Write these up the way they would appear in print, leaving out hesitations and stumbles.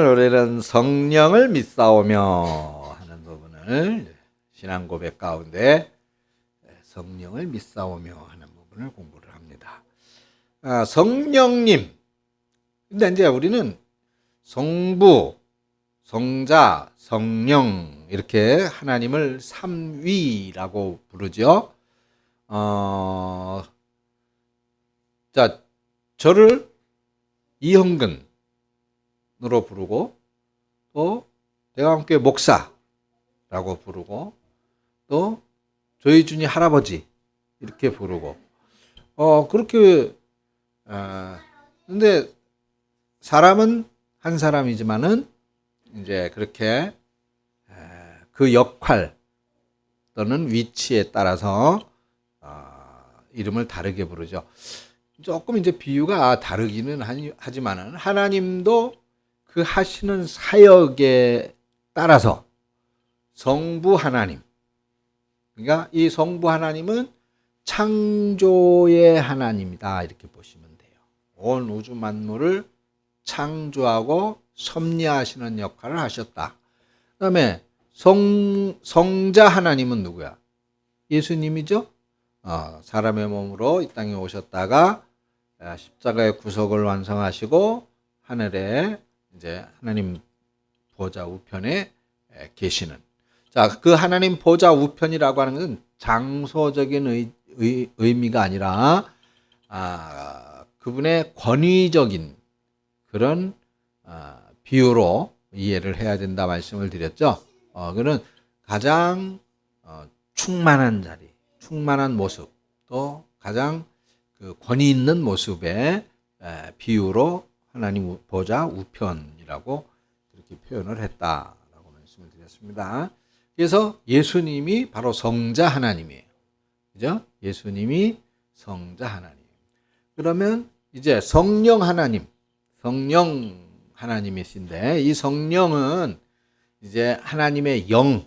노래는 성령을 믿사오며 하는 부분을 신앙 고백 가운데 성령을 믿사오며 하는 부분을 공부를 합니다. 성령님. 근데 이제 우리는 성부, 성자, 성령 이렇게 하나님을 삼위라고 부르죠. 자, 저를 이형근으로 부르고 또 대강교회 목사라고 부르고 또 조희준이 할아버지 이렇게 부르고 그렇게 근데 사람은 한 사람이지만은 이제 그렇게 그 역할 또는 위치에 따라서 이름을 다르게 부르죠. 조금 이제 비유가 다르기는 하지만은 하나님도 그 하시는 사역에 따라서 성부 하나님, 그러니까 이 성부 하나님은 창조의 하나님이다 이렇게 보시면 돼요. 온 우주 만물을 창조하고 섭리하시는 역할을 하셨다. 그 다음에 성자 하나님은 누구야? 예수님이죠. 사람의 몸으로 이 땅에 오셨다가 십자가의 구속을 완성하시고 하늘에 이제 하나님 보좌 우편에 계시는. 자, 그 하나님 보좌 우편이라고 하는 것은 장소적인 의미가 아니라 그분의 권위적인 그런 비유로 이해를 해야 된다 말씀을 드렸죠. 그는 가장 충만한 자리, 충만한 모습, 또 가장 그 권위 있는 모습의 비유로 하나님 보좌 우편이라고 그렇게 표현을 했다라고 말씀을 드렸습니다. 그래서 예수님이 바로 성자 하나님이에요. 그죠? 예수님이 성자 하나님. 그러면 이제 성령 하나님, 성령 하나님이신데 이 성령은 이제 하나님의 영,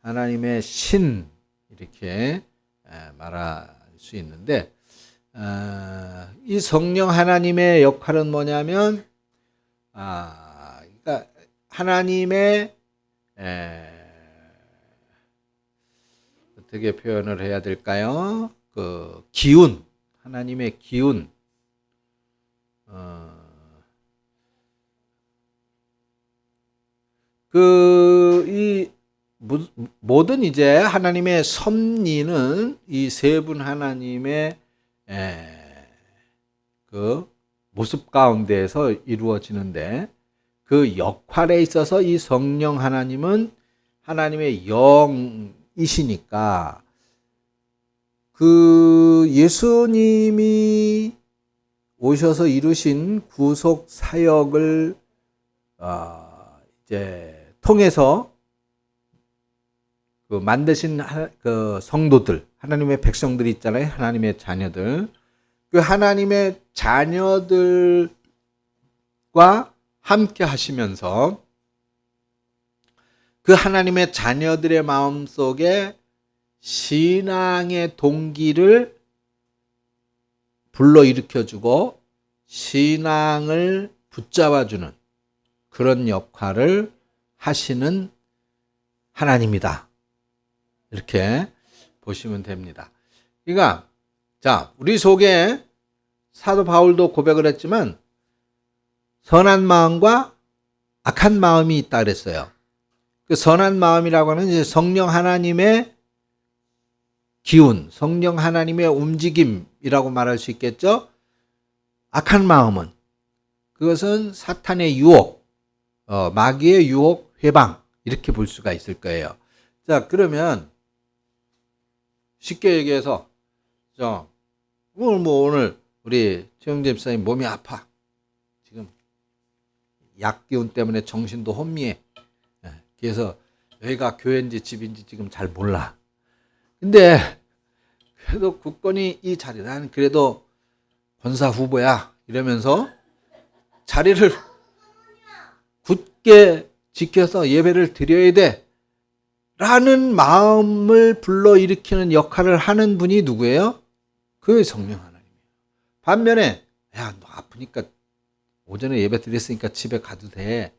하나님의 신 이렇게 말할 수 있는데 이 성령 하나님의 역할은 뭐냐면 그러니까 하나님의 어떻게 표현을 해야 될까요? 그 기운, 하나님의 기운, 이 모든 이제 하나님의 섭리는 이 세 분 하나님의 그 모습 가운데에서 이루어지는데 그 역할에 있어서 이 성령 하나님은 하나님의 영이시니까 그 예수님이 오셔서 이루신 구속 사역을 이제 통해서 그 만드신 그 성도들, 하나님의 백성들이 있잖아요. 하나님의 자녀들. 그 하나님의 자녀들과 함께 하시면서 그 하나님의 자녀들의 마음속에 신앙의 동기를 불러일으켜주고 신앙을 붙잡아주는 그런 역할을 하시는 하나님이다. 이렇게 보시면 됩니다. 그러니까 자, 우리 속에 사도 바울도 고백을 했지만 선한 마음과 악한 마음이 있다 그랬어요. 그 선한 마음이라고 하는 이제 성령 하나님의 기운, 성령 하나님의 움직임이라고 말할 수 있겠죠. 악한 마음은 그것은 사탄의 유혹, 마귀의 유혹, 회방 이렇게 볼 수가 있을 거예요. 자, 그러면 쉽게 얘기해서 오늘 우리 최영재 집사님 몸이 아파. 지금 약 기운 때문에 정신도 혼미해. 그래서 여기가 교회인지 집인지 지금 잘 몰라. 근데 그래도 굳건히 이 자리, 나는 그래도 권사 후보야 이러면서 자리를 굳게 지켜서 예배를 드려야 돼 라는 마음을 불러일으키는 역할을 하는 분이 누구예요? 그 성령 하나님이에요. 반면에 야, 너 아프니까 오전에 예배 드렸으니까 집에 가도 돼.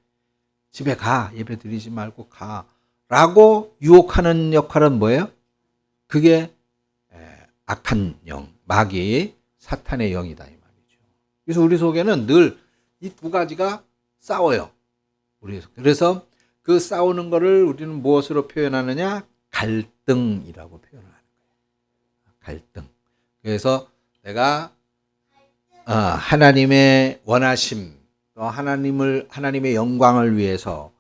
집에 가. 예배 드리지 말고 가. 라고 유혹하는 역할은 뭐예요? 그게 악한 영, 마귀, 사탄의 영이다 이 말이죠. 그래서 우리 속에는 늘 이 두 가지가 싸워요. 그래서 그 싸우는 거를 우리는 무엇으로 표현하느냐? 갈등이라고 표현하는 거예요. 갈등. 그래서 내가 하나님의 원하심, 또 하나님의 영광을 위해서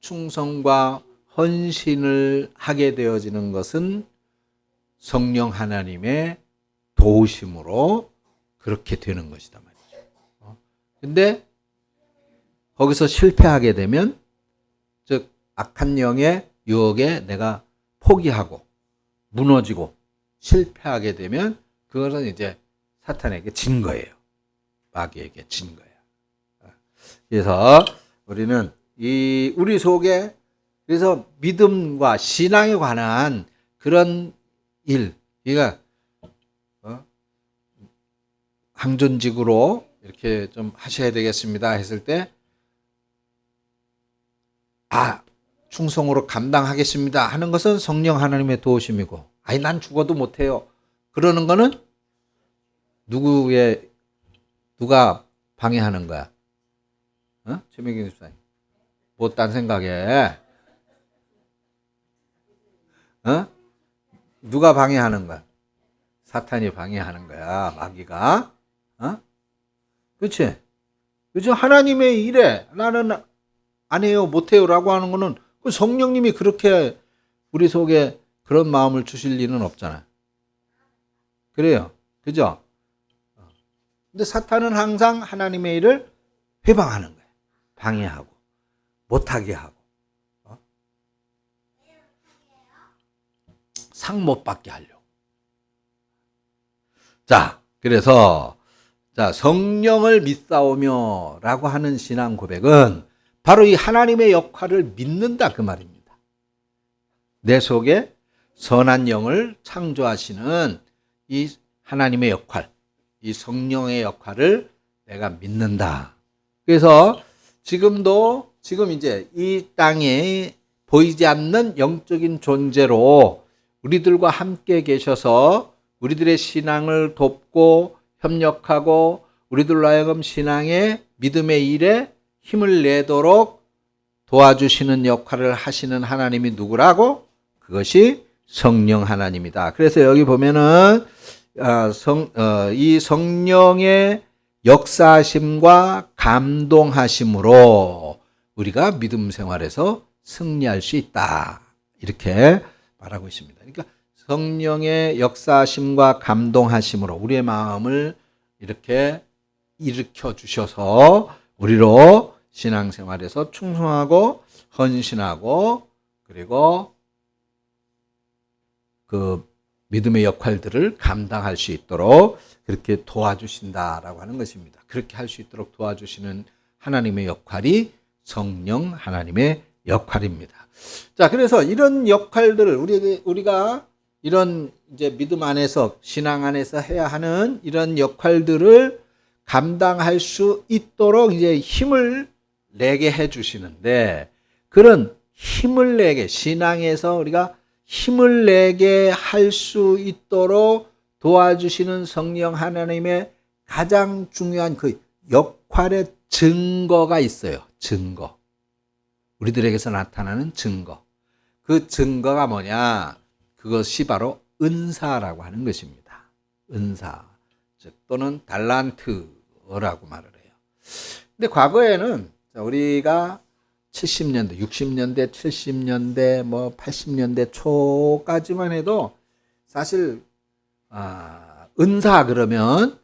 충성과 헌신을 하게 되어지는 것은 성령 하나님의 도우심으로 그렇게 되는 것이다 말이죠. 근데 거기서 실패하게 되면, 즉 악한 영의 유혹에 내가 포기하고 무너지고 실패하게 되면 그것은 이제 사탄에게 진 거예요. 마귀에게 진 거예요. 그래서 우리는 우리 속에, 그래서 믿음과 신앙에 관한 그런 일, 그러니까 항존직으로 이렇게 좀 하셔야 되겠습니다 했을 때, 충성으로 감당하겠습니다 하는 것은 성령 하나님의 도우심이고, 난 죽어도 못해요 그러는 거는 누가 방해하는 거야? 최명경 집사님, 뭐 딴 생각해? 누가 방해하는 거야? 사탄이 방해하는 거야, 마귀가. 그렇지? 그죠? 하나님의 일에 나는 안 해요, 못 해요 라고 하는 거는 성령님이 그렇게 우리 속에 그런 마음을 주실 리는 없잖아요. 그래요. 그죠? 근데 사탄은 항상 하나님의 일을 회방하는 거예요. 방해하고, 못하게 하고, 상 못 받게 하려고. 자, 그래서 성령을 믿사오며 라고 하는 신앙 고백은 바로 이 하나님의 역할을 믿는다 그 말입니다. 내 속에 선한 영을 창조하시는 이 하나님의 역할, 이 성령의 역할을 내가 믿는다. 그래서 지금 이제 이 땅에 보이지 않는 영적인 존재로 우리들과 함께 계셔서 우리들의 신앙을 돕고 협력하고 우리들로 하여금 신앙의 믿음의 일에 힘을 내도록 도와주시는 역할을 하시는 하나님이 누구라고? 그것이 성령 하나님이다. 그래서 여기 보면은 이 성령의 역사하심과 감동하심으로 우리가 믿음 생활에서 승리할 수 있다. 이렇게 말하고 있습니다. 그러니까 성령의 역사하심과 감동하심으로 우리의 마음을 이렇게 일으켜 주셔서 우리로 신앙생활에서 충성하고 헌신하고 그리고 그 믿음의 역할들을 감당할 수 있도록 그렇게 도와주신다라고 하는 것입니다. 그렇게 할 수 있도록 도와주시는 하나님의 역할이 성령 하나님의 역할입니다. 자, 그래서 이런 역할들을 우리가 이런 이제 믿음 안에서 신앙 안에서 해야 하는 이런 역할들을 감당할 수 있도록 이제 힘을 내게 해 주시는데, 그런 힘을 내게, 신앙에서 우리가 힘을 내게 할 수 있도록 도와주시는 성령 하나님의 가장 중요한 그 역할의 증거가 있어요. 증거. 우리들에게서 나타나는 증거. 그 증거가 뭐냐? 그것이 바로 은사라고 하는 것입니다. 은사. 즉 또는 달란트라고 말을 해요. 근데 과거에는 우리가 70년대, 60년대, 70년대, 80년대 초까지만 해도 사실 은사 그러면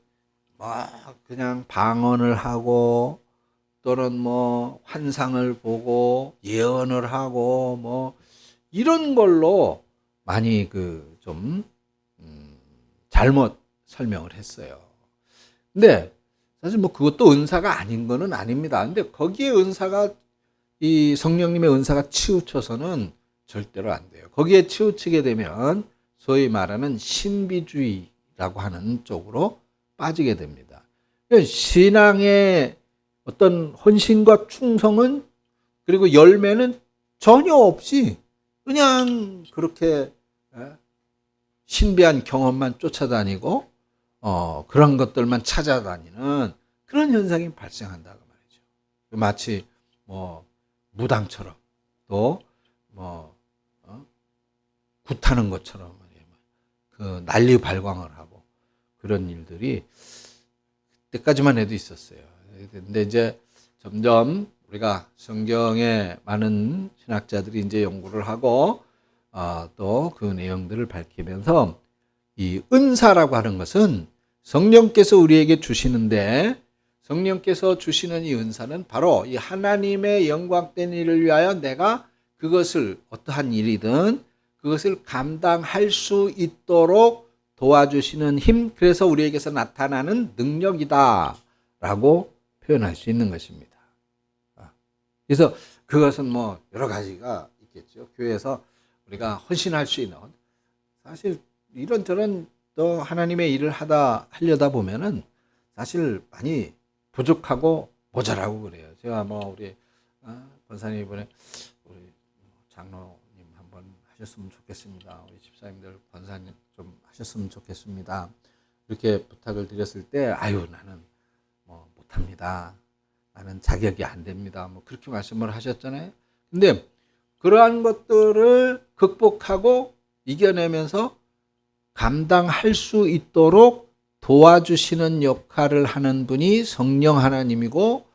그냥 방언을 하고 또는 환상을 보고 예언을 하고 이런 걸로 많이 좀 잘못 설명을 했어요. 근데 사실 그것도 은사가 아닌 거는 아닙니다. 근데 거기에 은사가 이 성령님의 은사가 치우쳐서는 절대로 안 돼요. 거기에 치우치게 되면 소위 말하는 신비주의라고 하는 쪽으로 빠지게 됩니다. 신앙의 어떤 헌신과 충성은 그리고 열매는 전혀 없이 그냥 그렇게 신비한 경험만 쫓아다니고 그런 것들만 찾아다니는 그런 현상이 발생한다고 말이죠. 마치 뭐 무당처럼 또 뭐 굿하는 것처럼 그 난리발광을 하고 그런 일들이 그때까지만 해도 있었어요. 근데 이제 점점 우리가 성경에 많은 신학자들이 이제 연구를 하고 또 그 내용들을 밝히면서 이 은사라고 하는 것은 성령께서 우리에게 주시는데 성령께서 주시는 이 은사는 바로 이 하나님의 영광된 일을 위하여 내가 그것을 어떠한 일이든 그것을 감당할 수 있도록 도와주시는 힘, 그래서 우리에게서 나타나는 능력이다 라고 표현할 수 있는 것입니다. 그래서 그것은 뭐 여러 가지가 있겠죠. 교회에서 우리가 헌신할 수 있는, 사실 이런저런 또 하나님의 일을 하려다 보면은 사실 많이 부족하고 모자라고 그래요. 제가 뭐 우리 권사님 이번에 우리 장로님 한번 하셨으면 좋겠습니다. 우리 집사님들 권사님 좀 하셨으면 좋겠습니다. 이렇게 부탁을 드렸을 때 아유 나는 뭐 못합니다. 나는 자격이 안 됩니다. 뭐 그렇게 말씀을 하셨잖아요. 근데 그러한 것들을 극복하고 이겨내면서 감당할 수 있도록 도와주시는 역할을 하는 분이 성령 하나님이고,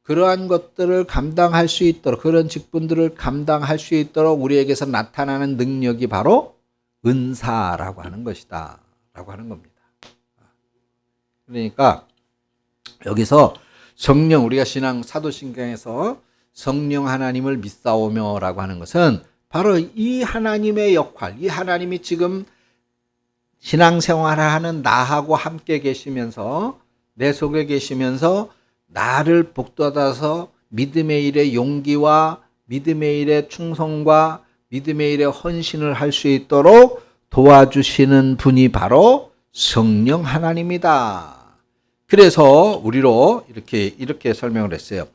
그러한 것들을 감당할 수 있도록, 그런 직분들을 감당할 수 있도록 우리에게서 나타나는 능력이 바로 은사라고 하는 것이다 라고 하는 겁니다. 그러니까 여기서 성령, 우리가 신앙 사도신경에서 성령 하나님을 믿사오며 라고 하는 것은 바로 이 하나님의 역할, 이 하나님이 지금 신앙생활을 하는 나하고 함께 계시면서 내 속에 계시면서 나를 복돋아서 믿음의 일에 용기와 믿음의 일에 충성과 믿음의 일에 헌신을 할 수 있도록 도와주시는 분이 바로 성령 하나님이다. 그래서 우리로 이렇게 설명을 했어요.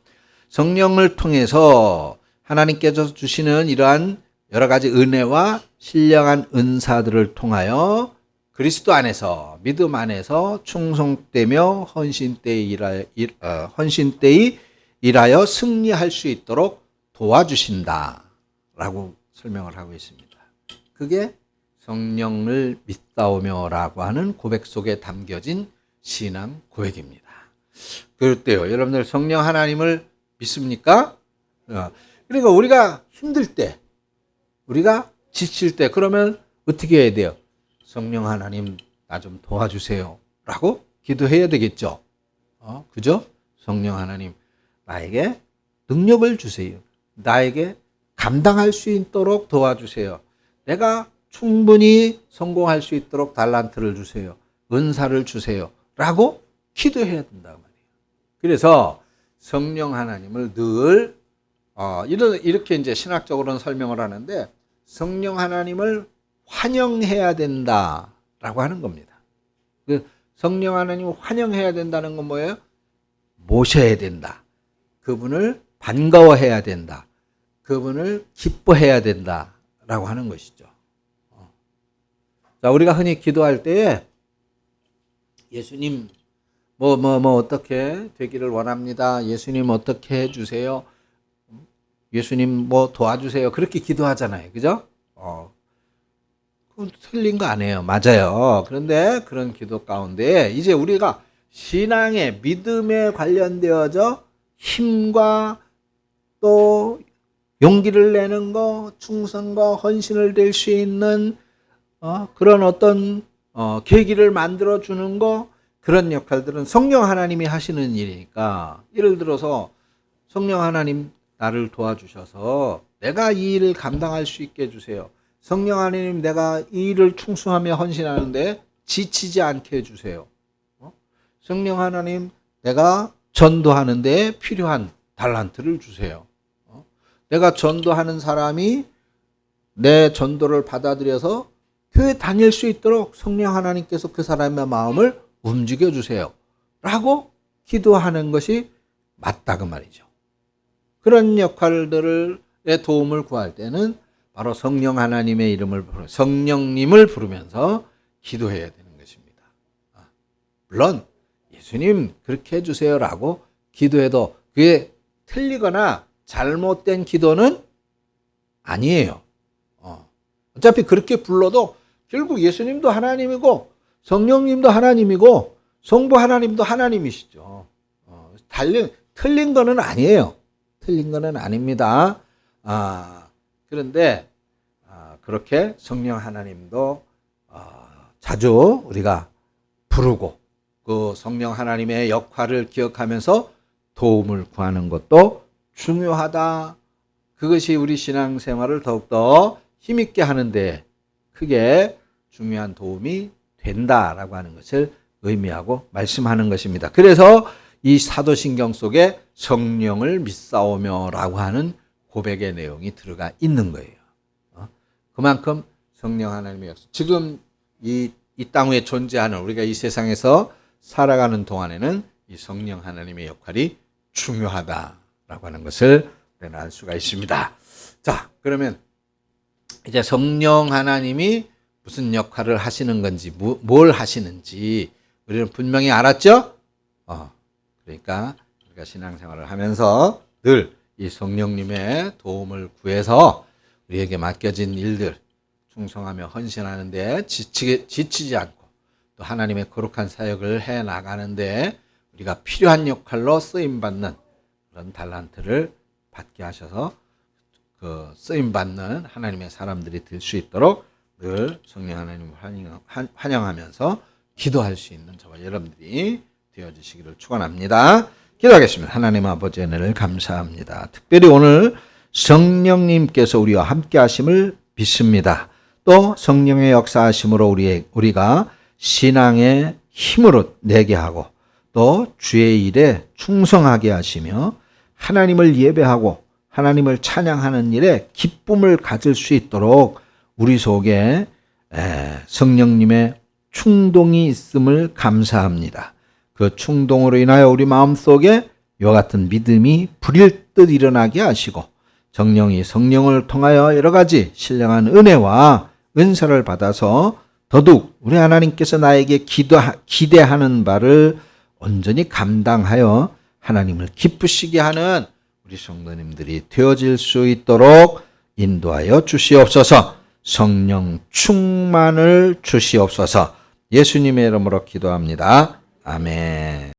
성령을 통해서 하나님께서 주시는 이러한 여러 가지 은혜와 신령한 은사들을 통하여 그리스도 안에서, 믿음 안에서 충성되며 헌신되이 일하여 승리할 수 있도록 도와주신다 라고 설명을 하고 있습니다. 그게 성령을 믿사오며 라고 하는 고백 속에 담겨진 신앙 고백입니다. 그럴 때요, 여러분들 성령 하나님을 믿습니까? 그러니까 우리가 힘들 때, 우리가 지칠 때, 그러면 어떻게 해야 돼요? 성령 하나님 나 좀 도와주세요 라고 기도해야 되겠죠. 그죠? 성령 하나님 나에게 능력을 주세요. 나에게 감당할 수 있도록 도와주세요. 내가 충분히 성공할 수 있도록 달란트를 주세요. 은사를 주세요 라고 기도해야 된다고 말이에요. 그래서 성령 하나님을 늘 이렇게 이제 신학적으로는 설명을 하는데, 성령 하나님을 환영해야 된다라고 하는 겁니다. 성령 하나님을 환영해야 된다는 건 뭐예요? 모셔야 된다. 그분을 반가워해야 된다. 그분을 기뻐해야 된다라고 하는 것이죠. 자, 우리가 흔히 기도할 때에 예수님 뭐 어떻게 되기를 원합니다. 예수님 어떻게 해주세요. 예수님 뭐 도와주세요. 그렇게 기도하잖아요. 그죠? 그건 틀린 거 아니에요. 맞아요. 그런데 그런 기도 가운데 이제 우리가 신앙의 믿음에 관련되어져 힘과 또 용기를 내는 거, 충성과 헌신을 될 수 있는 그런 어떤 계기를 만들어 주는 거, 그런 역할들은 성령 하나님이 하시는 일이니까, 예를 들어서 성령 하나님 나를 도와주셔서 내가 이 일을 감당할 수 있게 해주세요. 성령 하나님 내가 이 일을 충성하며 헌신하는데 지치지 않게 해주세요. 성령 하나님 내가 전도하는데 필요한 달란트를 주세요. 내가 전도하는 사람이 내 전도를 받아들여서 교회 다닐 수 있도록 성령 하나님께서 그 사람의 마음을 움직여 주세요 라고 기도하는 것이 맞다 그 말이죠. 그런 역할들의 도움을 구할 때는 바로 성령 하나님의 이름을 성령님을 부르면서 기도해야 되는 것입니다. 물론 예수님 그렇게 해주세요라고 기도해도 그게 틀리거나 잘못된 기도는 아니에요. 어차피 그렇게 불러도 결국 예수님도 하나님이고 성령님도 하나님이고 성부 하나님도 하나님이시죠. 틀린 거는 아니에요. 틀린 거는 아닙니다. 그런데 그렇게 성령 하나님도 자주 우리가 부르고 그 성령 하나님의 역할을 기억하면서 도움을 구하는 것도 중요하다. 그것이 우리 신앙생활을 더욱더 힘있게 하는데 크게 중요한 도움이 된다라고 하는 것을 의미하고 말씀하는 것입니다. 그래서 이 사도신경 속에 성령을 믿사오며라고 하는 고백의 내용이 들어가 있는 거예요. 그만큼 성령 하나님의 역사. 지금 이 땅 위에 존재하는 우리가 이 세상에서 살아가는 동안에는 이 성령 하나님의 역할이 중요하다라고 하는 것을 우리는 알 수가 있습니다. 자, 그러면 이제 성령 하나님이 무슨 역할을 하시는 건지, 뭘 하시는지 우리는 분명히 알았죠? 그러니까 우리가 신앙생활을 하면서 늘 이 성령님의 도움을 구해서 우리에게 맡겨진 일들 충성하며 헌신하는데 지치지 않고 또 하나님의 거룩한 사역을 해 나가는데 우리가 필요한 역할로 쓰임받는 그런 달란트를 받게 하셔서 그 쓰임받는 하나님의 사람들이 될 수 있도록 늘 성령 하나님을 환영하면서 기도할 수 있는 저와 여러분들이 되어주시기를 축원합니다. 기도하겠습니다. 하나님 아버지의 은혜를 감사합니다. 특별히 오늘 성령님께서 우리와 함께 하심을 믿습니다. 또 성령의 역사하심으로 우리가 신앙의 힘으로 내게 하고 또 주의 일에 충성하게 하시며 하나님을 예배하고 하나님을 찬양하는 일에 기쁨을 가질 수 있도록 우리 속에 성령님의 충동이 있음을 감사합니다. 그 충동으로 인하여 우리 마음속에 이와 같은 믿음이 불일 듯 일어나게 하시고 성령이 성령을 통하여 여러 가지 신령한 은혜와 은사를 받아서 더욱 우리 하나님께서 나에게 기대하는 바를 온전히 감당하여 하나님을 기쁘시게 하는 우리 성도님들이 되어질 수 있도록 인도하여 주시옵소서. 성령 충만을 주시옵소서. 예수님의 이름으로 기도합니다. 아멘.